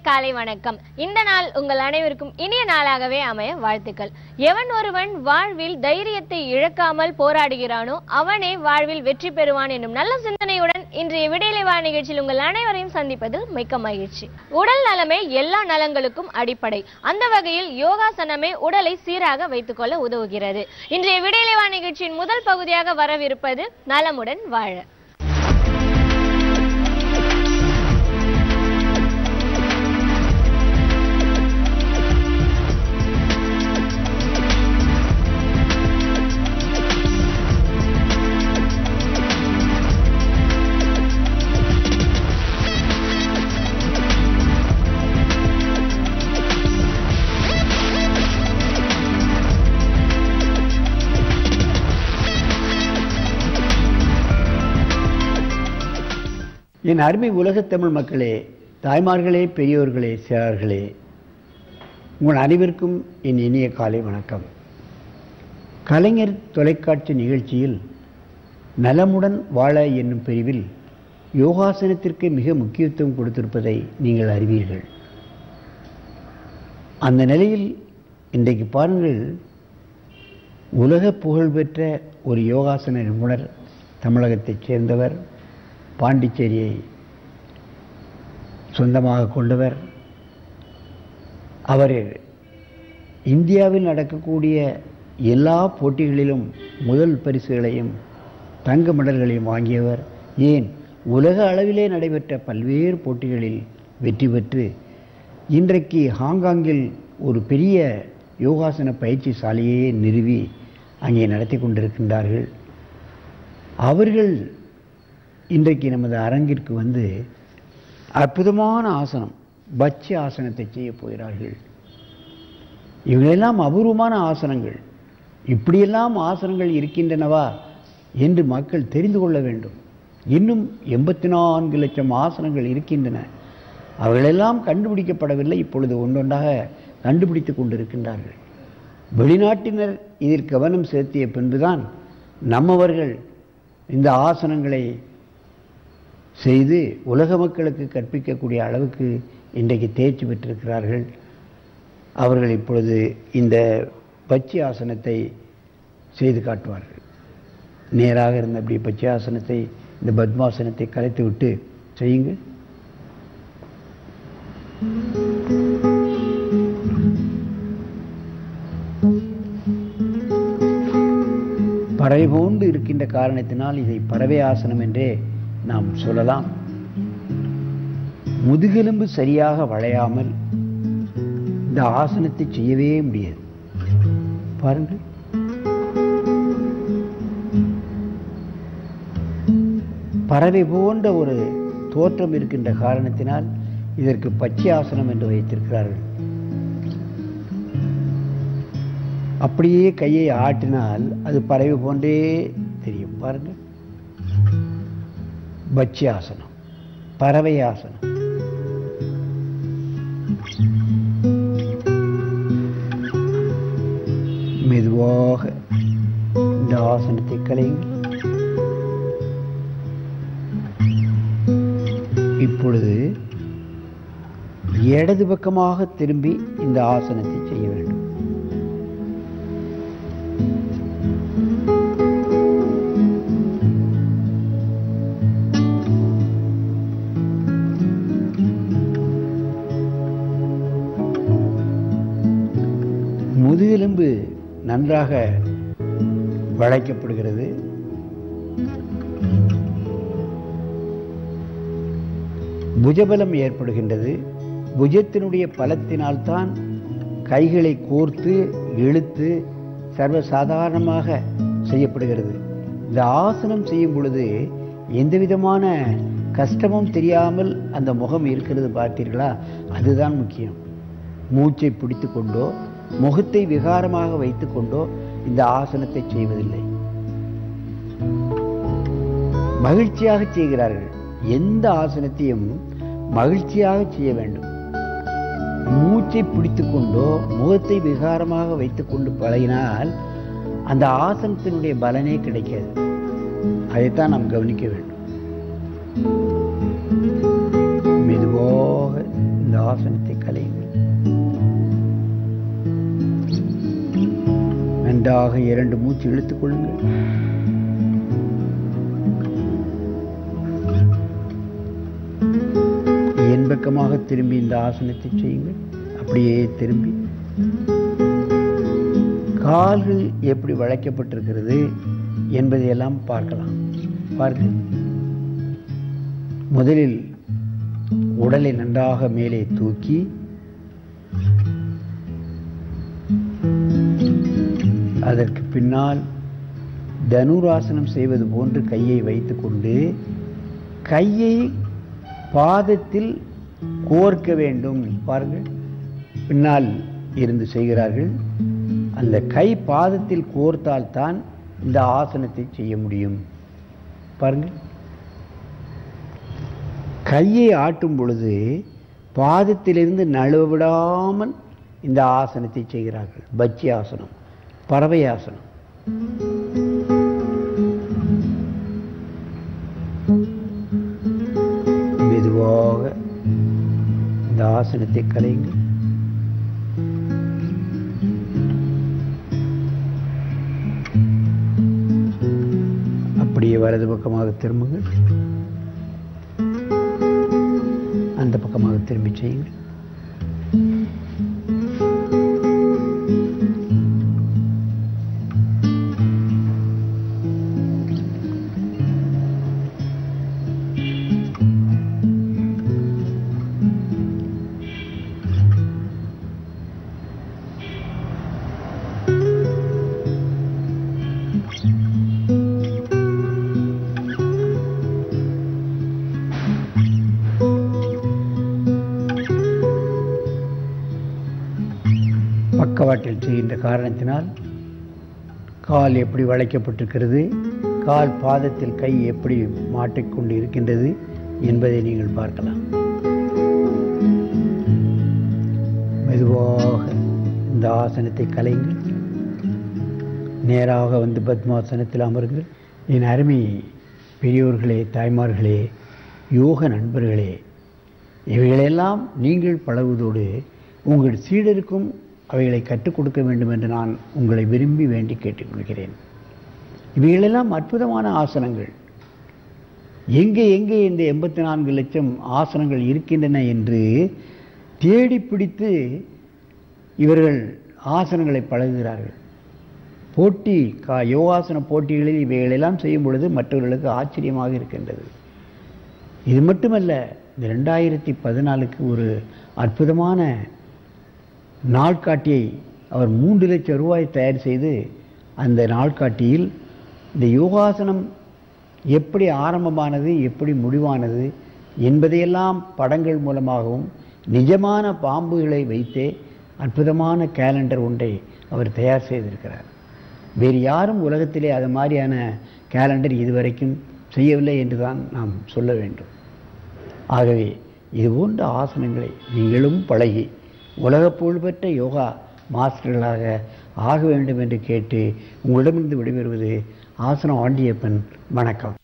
காலை வணக்கம். இந்த நாள் உங்கள் அனைவருக்கும் இனிய நாளாகவே அமைய வாழ்த்துக்கள். எவன் ஒருவன் வாழ்வில் தைரியத்தை இழக்காமல் போராடுகிறானோ அவனே வாழ்வில் வெற்றி பெறுவான் என்னும் நல்ல சிந்தனையுடன் இன்றைய விடியலை நிகழ்ச்சியில் உங்கள் அனைவரையும் சந்திப்பது மிக்க மகிழ்ச்சி. உடல் நலமே எல்லா நலங்களுக்கும் அடிப்படை. அந்த வகையில் யோகாசனமே உடலை சீராக வைத்துக் கொள்ள உதவுகிறது. இன்றைய விடியலை நிகழ்ச்சியின் முதல் பகுதியாக வரவிருப்பது நலமுடன் வாழ. என் அருமை உலகத் தமிழ் மக்களே, தாய்மார்களே, பெரியோர்களே, சிறார்களே, உங்கள் அனைவருக்கும் என் இனிய காலை வணக்கம். கலைஞர் தொலைக்காட்சி நிகழ்ச்சியில் நலமுடன் வாழ என்னும் பிரிவில் யோகாசனத்திற்கு மிக முக்கியத்துவம் கொடுத்திருப்பதை நீங்கள் அறிவீர்கள். அந்த நிலையில் இன்றைக்கு பாருங்கள், உலக புகழ்பெற்ற ஒரு யோகாசன நிபுணர், தமிழகத்தைச் சேர்ந்தவர், பாண்டிச்சேரியை சொந்தமாக கொண்டவர். அவர் இந்தியாவில் நடக்கக்கூடிய எல்லா போட்டிகளிலும் முதல் பரிசுகளையும் தங்க மெடல்களையும் வாங்கியவர். ஏன், உலக அளவிலே நடைபெற்ற பல்வேறு போட்டிகளில் வெற்றி பெற்று இன்றைக்கு ஹாங்காங்கில் ஒரு பெரிய யோகாசன பயிற்சி சாலையை நிறுவி அங்கே நடத்தி கொண்டிருக்கின்றார்கள். அவர்கள் இன்றைக்கு நமது அரங்கிற்கு வந்து அற்புதமான ஆசனம், பட்சி ஆசனத்தை செய்ய போகிறார்கள். இவைகளெல்லாம் அபூர்வமான ஆசனங்கள். இப்படியெல்லாம் ஆசனங்கள் இருக்கின்றனவா என்று மக்கள் தெரிந்து கொள்ள வேண்டும். இன்னும் 84 லட்சம் ஆசனங்கள் இருக்கின்றன. அவைகளெல்லாம் கண்டுபிடிக்கப்படவில்லை. இப்பொழுது ஒன்றொன்றாக கண்டுபிடித்து கொண்டிருக்கின்றார்கள். வெளிநாட்டினர் இதில் கவனம் செலுத்திய பின்புதான் நம்மவர்கள் இந்த ஆசனங்களை செய்து உலக மக்களுக்கு கற்பிக்கக்கூடிய அளவுக்கு இன்றைக்கு தேர்ச்சி பெற்றிருக்கிறார்கள். அவர்கள் இப்பொழுது இந்த பட்சி ஆசனத்தை செய்து காட்டுவார்கள். நேராக இருந்த அப்படி பட்சி ஆசனத்தை, இந்த பத்மாசனத்தை கலைத்து விட்டு செய்யுங்கள். பறவை போன்று இருக்கின்ற காரணத்தினால் இதை பறவை ஆசனம் என்றே நாம் சொல்லலாம். முதுகெலும்பு சரியாக வளையாமல் இந்த ஆசனத்தை செய்யவே முடியாது. பாருங்கள், பறவை போன்ற ஒரு தோற்றம் இருக்கின்ற காரணத்தினால் இதற்கு பச்சை ஆசனம் என்று வைத்திருக்கிறார்கள். அப்படியே கையை ஆட்டினால் அது பறவை போன்றே தெரியும். பாருங்கள், பட்சி ஆசனம், பறவை ஆசனம். மெதுவாக இந்த ஆசனத்தை கலையுங்கள். இப்பொழுது இடது பக்கமாக திரும்பி இந்த ஆசனத்தை செய்ய வேண்டும். முதுகெலும்பு நன்றாக வளைக்கப்படுகிறது. புஜபலம் ஏற்படுகின்றது. புஜத்தினுடைய பலத்தினால்தான் கைகளை கோர்த்து இழுத்து சர்வசாதாரணமாக செய்யப்படுகிறது. இந்த ஆசனம் செய்யும் பொழுது எந்த விதமான கஷ்டமும் தெரியாமல் அந்த முகம் இருக்கிறது, பார்த்தீர்களா? அதுதான் முக்கியம். மூச்சை பிடித்து கொண்டோ முகத்தை விகாரமாக வைத்துக் கொண்டோ இந்த ஆசனத்தை செய்வதில்லை. மகிழ்ச்சியாக செய்கிறார்கள். எந்த ஆசனத்தையும் மகிழ்ச்சியாக செய்ய வேண்டும். மூச்சை பிடித்து கொண்டோ முகத்தை விகாரமாக வைத்துக் கொண்டு பழகினால் அந்த ஆசனத்தினுடைய பலனே கிடைக்காது. அதைத்தான் நாம் கவனிக்க வேண்டும். மெதுவாக இந்த ஆசனத்தை கலையுங்கள். நன்றாக 2 மூச்சு இழுத்துக் கொள்ளுங்கள். என்பக்கமாக திரும்பி இந்த ஆசனத்தை செய்யுங்கள். அப்படியே திரும்பி கால்கள் எப்படி வளைக்கப்பட்டிருக்கிறது என்பதையெல்லாம் பார்க்கலாம். பாருங்கள். முதலில் உடலை நன்றாக மேலே தூக்கி அதற்கு பின்னால் தனுராசனம் செய்வது போன்று கையை வைத்துக்கொண்டு கையை பாதத்தில் கோர்க்க வேண்டும். பாருங்கள், பின்னால் இருந்து செய்கிறார்கள். அந்த கை பாதத்தில் கோர்த்தால்தான் இந்த ஆசனத்தை செய்ய முடியும். பாருங்கள், கையை ஆட்டும் பொழுது பாதத்திலிருந்து நழுவ விடாமல் இந்த ஆசனத்தை செய்கிறார்கள். பச்சி ஆசனம், பறவை ஆசனம். மெதுவாக இந்த ஆசனத்தை கலையுங்கள். அப்படியே வலது பக்கமாக திரும்புங்கள். அந்த பக்கமாக திரும்பி செய்யுங்கள். பக்கவாட்டில் செய்கின்ற காரணத்தினால் கால் எப்படி வளைக்கப்பட்டிருக்கிறது, கால் பாதத்தில் கை எப்படி மாட்டிக்கொண்டு இருக்கின்றது என்பதை நீங்கள் பார்க்கலாம். மெதுவாக இந்த ஆசனத்தை கலையுங்கள். நேராக வந்து பத்மாசனத்தில் அமருங்கள். என் அருமை பெரியோர்களே, தாய்மார்களே, யோக நண்பர்களே, இவைகளெல்லாம் நீங்கள் பழகுவதோடு உங்கள் சீடருக்கும் அவைகளை கற்றுக் கொடுக்க வேண்டும் என்று நான் உங்களை விரும்பி வேண்டி கேட்டுக்கொள்கிறேன். இவைகளெல்லாம் அற்புதமான ஆசனங்கள். எங்கே எங்கே இந்த 84 லட்சம் ஆசனங்கள் இருக்கின்றன என்று தேடி பிடித்து இவர்கள் ஆசனங்களை பழகுகிறார்கள். போட்டி யோகாசன போட்டிகளில் இவைகளெல்லாம் செய்யும் பொழுது மற்றவர்களுக்கு ஆச்சரியமாக இருக்கின்றது. இது மட்டுமல்ல, இந்த 2014க்கு ஒரு அற்புதமான நாள்காட்டியை அவர் 3 லட்சம் ரூபாய் தயார் செய்து அந்த நாள்காட்டியில் இந்த யோகாசனம் எப்படி ஆரம்பமானது, எப்படி முடிவானது என்பதையெல்லாம் படங்கள் மூலமாகவும் நிஜமான பாம்புகளை வைத்தே அற்புதமான கேலண்டர் ஒன்றை அவர் தயார் செய்திருக்கிறார். வேறு யாரும் உலகத்திலே அது மாதிரியான கேலண்டர் இதுவரைக்கும் செய்யவில்லை என்று தான் நாம் சொல்ல வேண்டும். ஆகவே இதுபோன்ற ஆசனங்களை நீங்களும் பழகி உலக புகழ்பெற்ற யோகா மாஸ்டர்களாக ஆக வேண்டும் என்று கேட்டு உங்களிடமிருந்து விடைபெறுவது ஆசனம் ஆண்டியப்பன். வணக்கம்.